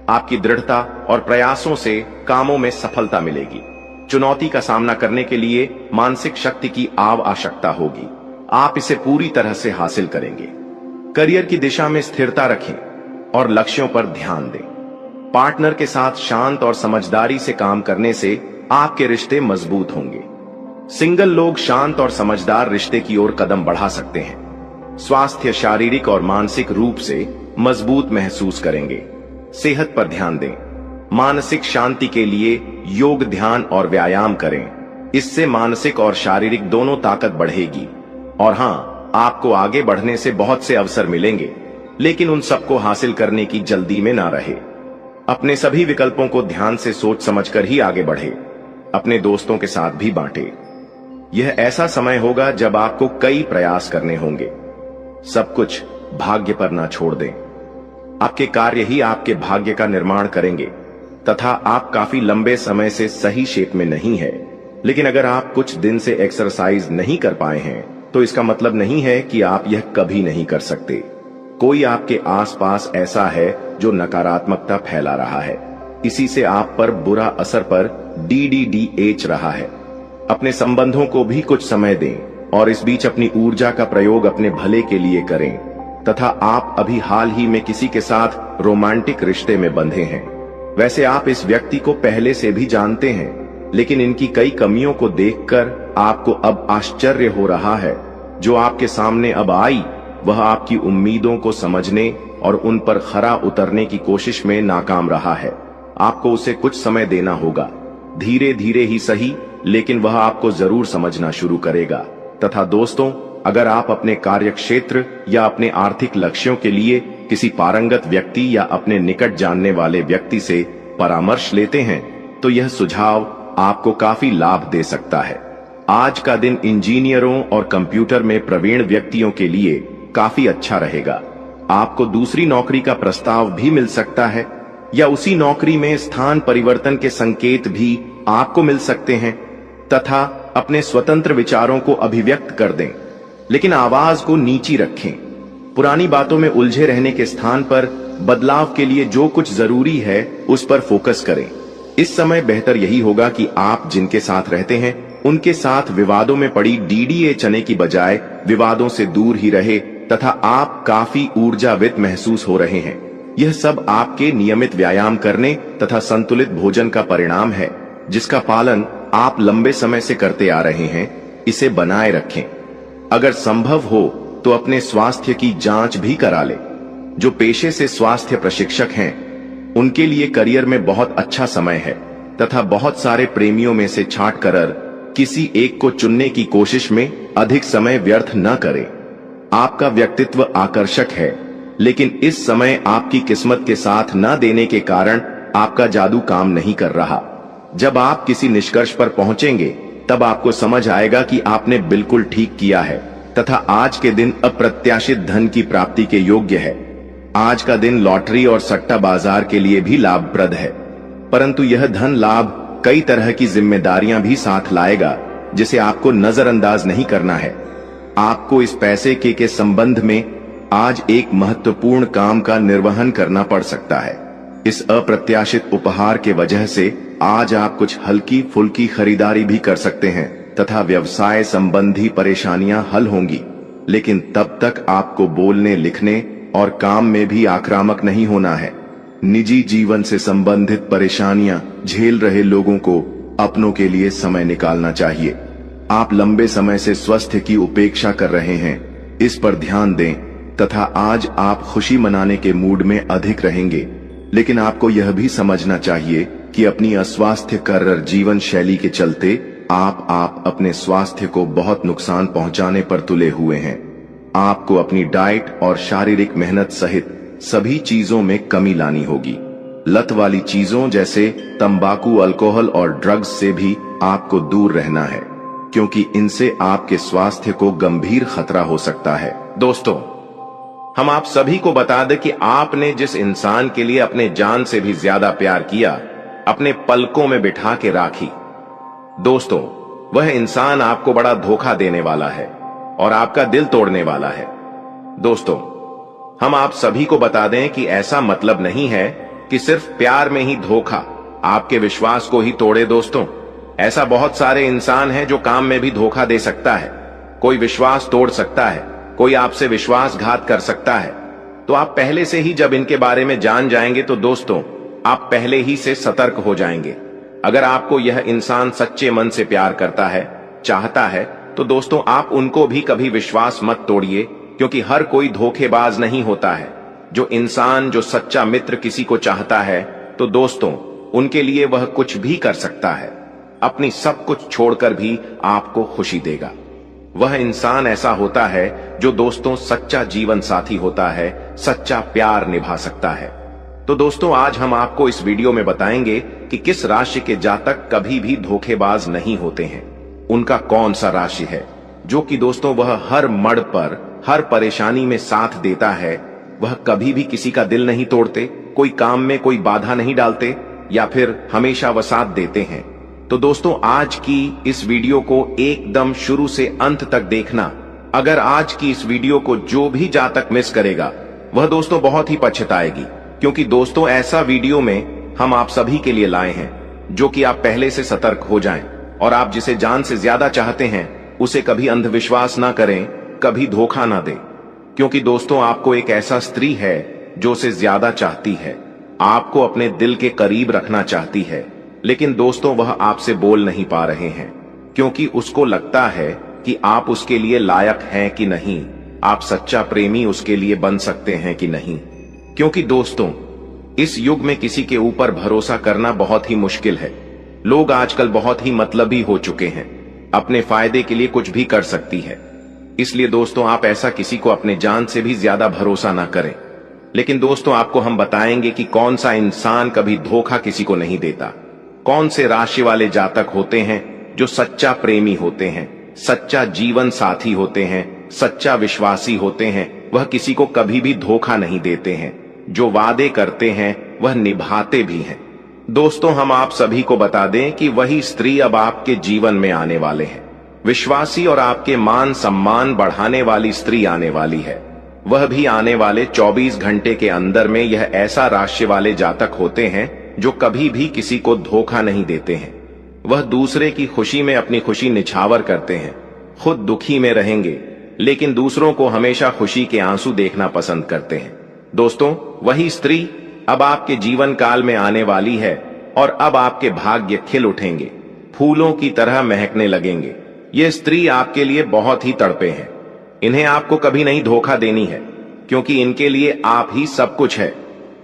आपकी दृढ़ता और प्रयासों से कामों में सफलता मिलेगी। चुनौती का सामना करने के लिए मानसिक शक्ति की आवश्यकता होगी। आप इसे पूरी तरह से हासिल करेंगे। करियर की दिशा में स्थिरता रखें और लक्ष्यों पर ध्यान दें। पार्टनर के साथ शांत और समझदारी से काम करने से आपके रिश्ते मजबूत होंगे। सिंगल लोग शांत और समझदार रिश्ते की ओर कदम बढ़ा सकते हैं। स्वास्थ्य शारीरिक और मानसिक रूप से मजबूत महसूस करेंगे। सेहत पर ध्यान दें। मानसिक शांति के लिए योग, ध्यान और व्यायाम करें। इससे मानसिक और शारीरिक दोनों ताकत बढ़ेगी। और हाँ, आपको आगे बढ़ने से बहुत से अवसर मिलेंगे, लेकिन उन सबको हासिल करने की जल्दी में ना रहे। अपने सभी विकल्पों को ध्यान से सोच समझकर ही आगे बढ़े। अपने दोस्तों के साथ भी बांटे। यह ऐसा समय होगा जब आपको कई प्रयास करने होंगे। सब कुछ भाग्य पर ना छोड़ दें। आपके कार्य ही आपके भाग्य का निर्माण करेंगे तथा आप काफी लंबे समय से सही शेप में नहीं है। लेकिन अगर आप कुछ दिन से एक्सरसाइज नहीं कर पाए हैं, तो इसका मतलब नहीं है कि आप यह कभी नहीं कर सकते। कोई आपके आसपास ऐसा है जो नकारात्मकता फैला रहा है। इसी से आप पर बुरा असर पर डीडीडीएच रहा है। अपने संबंधों को भी कुछ समय दें और इस बीच अपनी ऊर्जा का प्रयोग अपने भले के लिए करें तथा आप अभी हाल ही में किसी के साथ रोमांटिक रिश्ते में बंधे हैं। वैसे आप इस व्यक्ति को पहले से भी जानते हैं, लेकिन इनकी कई कमियों को देखकर आपको अब आश्चर्य हो रहा है। जो आपके सामने अब आई, वह आपकी उम्मीदों को समझने और उन पर खरा उतरने की कोशिश में नाकाम रहा है। आपको उसे कुछ समय देना होगा। धीरे धीरे ही सही, लेकिन वह आपको जरूर समझना शुरू करेगा। तथा दोस्तों, अगर आप अपने कार्य क्षेत्र या अपने आर्थिक लक्ष्यों के लिए किसी पारंगत व्यक्ति या अपने निकट जानने वाले व्यक्ति से परामर्श लेते हैं, तो यह सुझाव आपको काफी लाभ दे सकता है। आज का दिन इंजीनियरों और कंप्यूटर में प्रवीण व्यक्तियों के लिए काफी अच्छा रहेगा। आपको दूसरी नौकरी का प्रस्ताव भी मिल सकता है या उसी नौकरी में स्थान परिवर्तन के संकेत भी आपको मिल सकते हैं तथा अपने स्वतंत्र विचारों को अभिव्यक्त कर दें, लेकिन आवाज को नीची रखें। पुरानी बातों में उलझे रहने के स्थान पर बदलाव के लिए जो कुछ जरूरी है उस पर फोकस करें। इस समय बेहतर यही होगा कि आप जिनके साथ रहते हैं उनके साथ विवादों में पड़ी डीडीए चने की बजाय विवादों से दूर ही रहे तथा आप काफी ऊर्जावित महसूस हो रहे हैं। यह सब आपके नियमित व्यायाम करने तथा संतुलित भोजन का परिणाम है, जिसका पालन आप लंबे समय से करते आ रहे हैं। इसे बनाए रखें। अगर संभव हो तो अपने स्वास्थ्य की जांच भी करा लें। जो पेशे से स्वास्थ्य प्रशिक्षक हैं, उनके लिए करियर में बहुत अच्छा समय है तथा बहुत सारे प्रेमियों में से छांट कर किसी एक को चुनने की कोशिश में अधिक समय व्यर्थ न करें। आपका व्यक्तित्व आकर्षक है, लेकिन इस समय आपकी किस्मत के साथ न देने के कारण आपका जादू काम नहीं कर रहा। जब आप किसी निष्कर्ष पर पहुंचेंगे, तब आपको समझ आएगा कि आपने बिल्कुल ठीक किया है तथा आज के दिन अप्रत्याशित धन की प्राप्ति के योग्य है। आज का दिन लॉटरी और सट्टा बाजार के लिए भी लाभप्रद है, परंतु यह धन लाभ कई तरह की जिम्मेदारियां भी साथ लाएगा, जिसे आपको नजरअंदाज नहीं करना है। आपको इस पैसे के संबंध में आज एक महत्वपूर्ण काम का निर्वहन करना पड़ सकता है। इस अप्रत्याशित उपहार के वजह से आज आप कुछ हल्की फुल्की खरीदारी भी कर सकते हैं तथा व्यवसाय संबंधी परेशानियां हल होंगी, लेकिन तब तक आपको बोलने, लिखने और काम में भी आक्रामक नहीं होना है। निजी जीवन से संबंधित परेशानियां झेल रहे लोगों को अपनों के लिए समय निकालना चाहिए। आप लंबे समय से स्वास्थ्य की उपेक्षा कर रहे हैं, इस पर ध्यान दें तथा आज आप खुशी मनाने के मूड में अधिक रहेंगे, लेकिन आपको यह भी समझना चाहिए कि अपनी अस्वास्थ्यकर जीवन शैली के चलते आप अपने स्वास्थ्य को बहुत नुकसान पहुंचाने पर तुले हुए हैं। आपको अपनी डाइट और शारीरिक मेहनत सहित सभी चीजों में कमी लानी होगी। लत वाली चीजों जैसे तंबाकू, अल्कोहल और ड्रग्स से भी आपको दूर रहना है, क्योंकि इनसे आपके स्वास्थ्य को गंभीर खतरा हो सकता है। दोस्तों, हम आप सभी को बता दें कि आपने जिस इंसान के लिए अपने जान से भी ज्यादा प्यार किया, अपने पलकों में बिठा के राखी, दोस्तों, वह इंसान आपको बड़ा धोखा देने वाला है और आपका दिल तोड़ने वाला है। दोस्तों, हम आप सभी को बता दें कि ऐसा मतलब नहीं है कि सिर्फ प्यार में ही धोखा आपके विश्वास को ही तोड़े। दोस्तों, ऐसा बहुत सारे इंसान हैं जो काम में भी धोखा दे सकता है। कोई विश्वास तोड़ सकता है, कोई आपसे विश्वासघात कर सकता है। तो आप पहले से ही जब इनके बारे में जान जाएंगे तो दोस्तों, आप पहले ही से सतर्क हो जाएंगे। अगर आपको यह इंसान सच्चे मन से प्यार करता है, चाहता है, तो दोस्तों आप उनको भी कभी विश्वास मत तोड़िए, क्योंकि हर कोई धोखेबाज नहीं होता है। जो इंसान, जो सच्चा मित्र किसी को चाहता है, तो दोस्तों उनके लिए वह कुछ भी कर सकता है, अपनी सब कुछ छोड़कर भी आपको खुशी देगा। वह इंसान ऐसा होता है जो दोस्तों सच्चा जीवन साथी होता है, सच्चा प्यार निभा सकता है। तो दोस्तों, आज हम आपको इस वीडियो में बताएंगे कि किस राशि के जातक कभी भी धोखेबाज नहीं होते हैं। उनका कौन सा राशि है जो कि दोस्तों वह हर मड़ पर, हर परेशानी में साथ देता है। वह कभी भी किसी का दिल नहीं तोड़ते, कोई काम में कोई बाधा नहीं डालते, या फिर हमेशा वह साथ देते हैं। तो दोस्तों, आज की इस वीडियो को एकदम शुरू से अंत तक देखना। अगर आज की इस वीडियो को जो भी जातक मिस करेगा, वह दोस्तों बहुत ही पछताएगी, क्योंकि दोस्तों ऐसा वीडियो में हम आप सभी के लिए लाए हैं जो कि आप पहले से सतर्क हो जाएं, और आप जिसे जान से ज्यादा चाहते हैं उसे कभी अंधविश्वास ना करें, कभी धोखा ना दें, क्योंकि दोस्तों आपको एक ऐसा स्त्री है जो उसे ज्यादा चाहती है, आपको अपने दिल के करीब रखना चाहती है, लेकिन दोस्तों वह आपसे बोल नहीं पा रहे हैं, क्योंकि उसको लगता है कि आप उसके लिए लायक हैं कि नहीं, आप सच्चा प्रेमी उसके लिए बन सकते हैं कि नहीं। क्योंकि दोस्तों इस युग में किसी के ऊपर भरोसा करना बहुत ही मुश्किल है। लोग आजकल बहुत ही मतलबी हो चुके हैं, अपने फायदे के लिए कुछ भी कर सकती है। इसलिए दोस्तों आप ऐसा किसी को अपने जान से भी ज्यादा भरोसा ना करें। लेकिन दोस्तों आपको हम बताएंगे कि कौन सा इंसान कभी धोखा किसी को नहीं देता, कौन से राशि वाले जातक होते हैं जो सच्चा प्रेमी होते हैं, सच्चा जीवन साथी होते हैं, सच्चा विश्वासी होते हैं। वह किसी को कभी भी धोखा नहीं देते हैं, जो वादे करते हैं वह निभाते भी हैं। दोस्तों हम आप सभी को बता दें कि वही स्त्री अब आपके जीवन में आने वाले हैं। विश्वासी और आपके मान सम्मान बढ़ाने वाली स्त्री आने वाली है। वह भी आने वाले 24 घंटे के अंदर में। यह ऐसा राशि वाले जातक होते हैं जो कभी भी किसी को धोखा नहीं देते हैं। वह दूसरे की खुशी में अपनी खुशी निछावर करते हैं, खुद दुखी में रहेंगे, लेकिन दूसरों को हमेशा खुशी के आंसू देखना पसंद करते हैं। दोस्तों वही स्त्री अब आपके जीवन काल में आने वाली है, और अब आपके भाग्य खिल उठेंगे, फूलों की तरह महकने लगेंगे। ये स्त्री आपके लिए बहुत ही तड़पे हैं। इन्हें आपको कभी नहीं धोखा देनी है, क्योंकि इनके लिए आप ही सब कुछ है।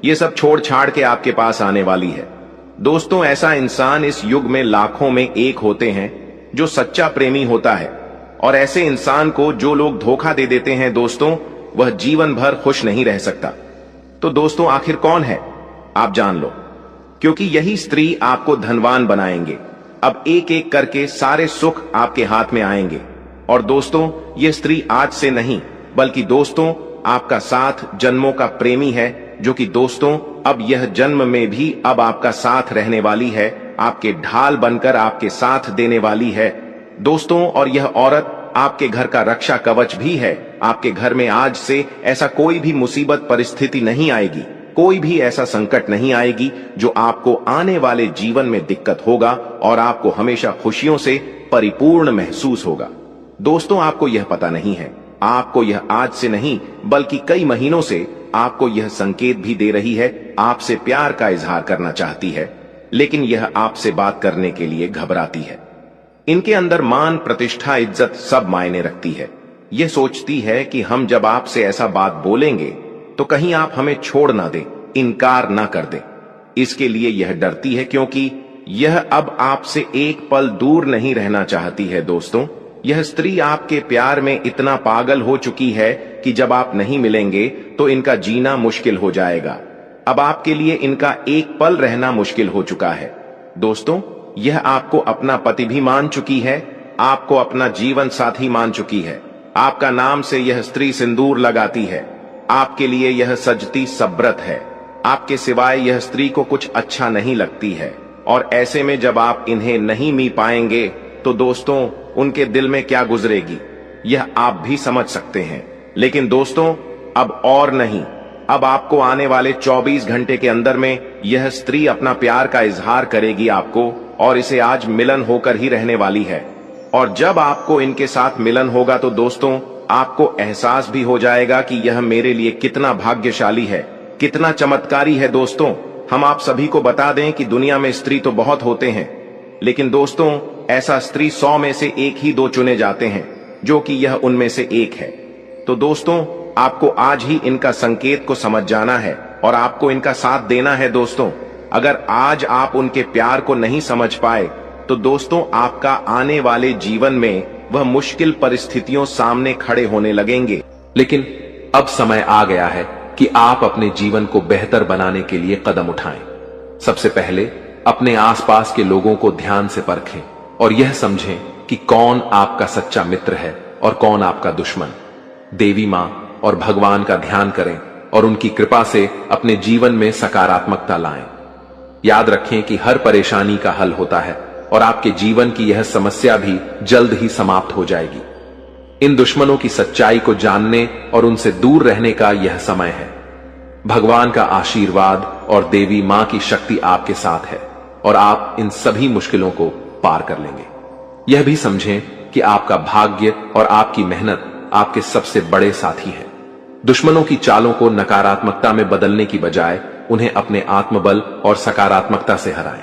ये सब छोड़ छाड़ के आपके पास आने वाली है। दोस्तों ऐसा इंसान इस युग में लाखों में एक होते हैं जो सच्चा प्रेमी होता है, और ऐसे इंसान को जो लोग धोखा दे देते हैं दोस्तों, वह जीवन भर खुश नहीं रह सकता। तो दोस्तों आखिर कौन है, आप जान लो, क्योंकि यही स्त्री आपको धनवान बनाएंगे। अब एक एक करके सारे सुख आपके हाथ में आएंगे। और दोस्तों ये स्त्री आज से नहीं, बल्कि दोस्तों आपका साथ जन्मों का प्रेमी है, जो कि दोस्तों अब यह जन्म में भी अब आपका साथ रहने वाली है, आपके ढाल बनकर आपके साथ देने वाली है दोस्तों। और यह औरत आपके घर का रक्षा कवच भी है। आपके घर में आज से ऐसा कोई भी मुसीबत परिस्थिति नहीं आएगी, कोई भी ऐसा संकट नहीं आएगी जो आपको आने वाले जीवन में दिक्कत होगा, और आपको हमेशा खुशियों से परिपूर्ण महसूस होगा। दोस्तों, आपको यह पता नहीं है, आपको यह आज से नहीं बल्कि कई महीनों से आपको यह संकेत भी दे रही है, आपसे प्यार का इजहार करना चाहती है, लेकिन यह आपसे बात करने के लिए घबराती है। इनके अंदर मान, प्रतिष्ठा, इज्जत सब मायने रखती है। यह सोचती है कि हम जब आपसे ऐसा बात बोलेंगे तो कहीं आप हमें छोड़ ना दें, इनकार ना कर दें। इसके लिए यह डरती है, क्योंकि यह अब आपसे एक पल दूर नहीं रहना चाहती है। दोस्तों, यह स्त्री आपके प्यार में इतना पागल हो चुकी है कि जब आप नहीं मिलेंगे तो इनका जीना मुश्किल हो जाएगा। अब आपके लिए इनका एक पल रहना मुश्किल हो चुका है। दोस्तों, यह आपको अपना पति भी मान चुकी है, आपको अपना जीवन साथी मान चुकी है। आपका नाम से यह स्त्री सिंदूर लगाती है, आपके लिए यह सजती सब्रत है। आपके सिवाय यह स्त्री को कुछ अच्छा नहीं लगती है, और ऐसे में जब आप इन्हें नहीं मी पाएंगे तो दोस्तों, उनके दिल में क्या गुजरेगी, यह आप भी समझ सकते हैं। लेकिन दोस्तों, अब और नहीं, अब आपको आने वाले 24 घंटे के अंदर में यह स्त्री अपना प्यार का इजहार करेगी आपको, और इसे आज मिलन होकर ही रहने वाली है। और जब आपको इनके साथ मिलन होगा तो दोस्तों, आपको एहसास भी हो जाएगा कि यह मेरे लिए कितना भाग्यशाली है, कितना चमत्कारी है। दोस्तों, हम आप सभी को बता दें कि दुनिया में स्त्री तो बहुत होते हैं, लेकिन दोस्तों, ऐसा स्त्री 100 में से एक ही 2 चुने जाते हैं, जो कि यह उनमें से एक है। तो दोस्तों, आपको आज ही इनका संकेत को समझ जाना है और आपको इनका साथ देना है। दोस्तों, अगर आज आप उनके प्यार को नहीं समझ पाए तो दोस्तों, आपका आने वाले जीवन में वह मुश्किल परिस्थितियों सामने खड़े होने लगेंगे। लेकिन अब समय आ गया है कि आप अपने जीवन को बेहतर बनाने के लिए कदम उठाएं। सबसे पहले अपने आसपास के लोगों को ध्यान से परखें और यह समझें कि कौन आपका सच्चा मित्र है और कौन आपका दुश्मन। देवी मां और भगवान का ध्यान करें और उनकी कृपा से अपने जीवन में सकारात्मकता लाएं। याद रखें कि हर परेशानी का हल होता है और आपके जीवन की यह समस्या भी जल्द ही समाप्त हो जाएगी। इन दुश्मनों की सच्चाई को जानने और उनसे दूर रहने का यह समय है। भगवान का आशीर्वाद और देवी मां की शक्ति आपके साथ है और आप इन सभी मुश्किलों को पार कर लेंगे। यह भी समझें कि आपका भाग्य और आपकी मेहनत आपके सबसे बड़े साथी हैं। दुश्मनों की चालों को नकारात्मकता में बदलने की बजाय उन्हें अपने आत्मबल और सकारात्मकता से हराएं।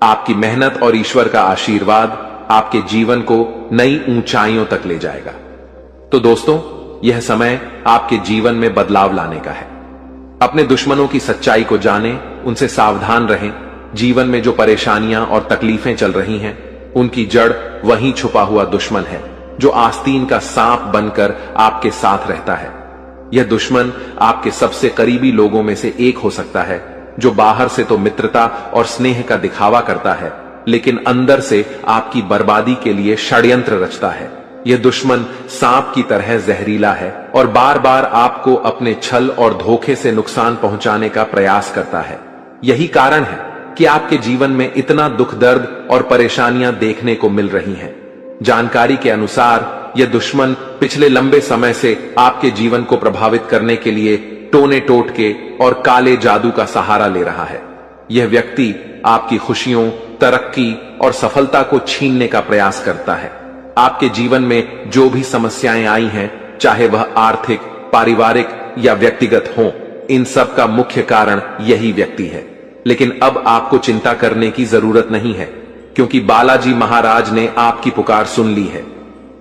आपकी मेहनत और ईश्वर का आशीर्वाद आपके जीवन को नई ऊंचाइयों तक ले जाएगा। तो दोस्तों, यह समय आपके जीवन में बदलाव लाने का है। अपने दुश्मनों की सच्चाई को जानें, उनसे सावधान रहें। जीवन में जो परेशानियां और तकलीफें चल रही हैं, उनकी जड़ वहीं छुपा हुआ दुश्मन है, जो आस्तीन का सांप बनकर आपके साथ रहता है। यह दुश्मन आपके सबसे करीबी लोगों में से एक हो सकता है, जो बाहर से तो मित्रता और स्नेह का दिखावा करता है, लेकिन अंदर से आपकी बर्बादी के लिए षड्यंत्र रचता है। यह दुश्मन सांप की तरह जहरीला है और बार बार आपको अपने छल और धोखे से नुकसान पहुंचाने का प्रयास करता है। यही कारण है कि आपके जीवन में इतना दुख, दर्द और परेशानियां देखने को मिल रही हैं। जानकारी के अनुसार यह दुश्मन पिछले लंबे समय से आपके जीवन को प्रभावित करने के लिए टोने टोटके और काले जादू का सहारा ले रहा है। यह व्यक्ति आपकी खुशियों, तरक्की और सफलता को छीनने का प्रयास करता है। आपके जीवन में जो भी समस्याएं आई हैं, चाहे वह आर्थिक, पारिवारिक या व्यक्तिगत हों, इन सब का मुख्य कारण यही व्यक्ति है। लेकिन अब आपको चिंता करने की जरूरत नहीं है, क्योंकि बालाजी महाराज ने आपकी पुकार सुन ली है।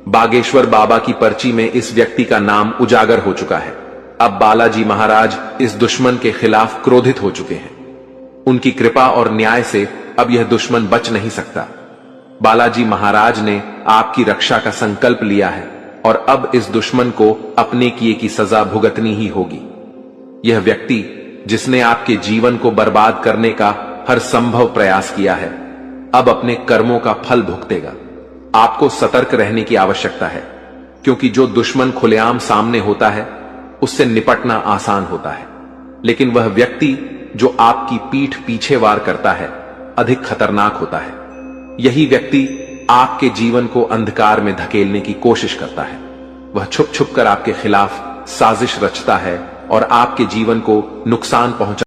बागेश्वर बाबा की पर्ची में इस व्यक्ति का नाम उजागर हो चुका है। अब बालाजी महाराज इस दुश्मन के खिलाफ क्रोधित हो चुके हैं। उनकी कृपा और न्याय से अब यह दुश्मन बच नहीं सकता। बालाजी महाराज ने आपकी रक्षा का संकल्प लिया है और अब इस दुश्मन को अपने किए की सजा भुगतनी ही होगी। यह व्यक्ति जिसने आपके जीवन को बर्बाद करने का हर संभव प्रयास किया है, अब अपने कर्मों का फल भुगतेगा। आपको सतर्क रहने की आवश्यकता है, क्योंकि जो दुश्मन खुलेआम सामने होता है, उससे निपटना आसान होता है, लेकिन वह व्यक्ति जो आपकी पीठ पीछे वार करता है, अधिक खतरनाक होता है। यही व्यक्ति आपके जीवन को अंधकार में धकेलने की कोशिश करता है। वह छुप छुप कर आपके खिलाफ साजिश रचता है और आपके जीवन को नुकसान पहुंचा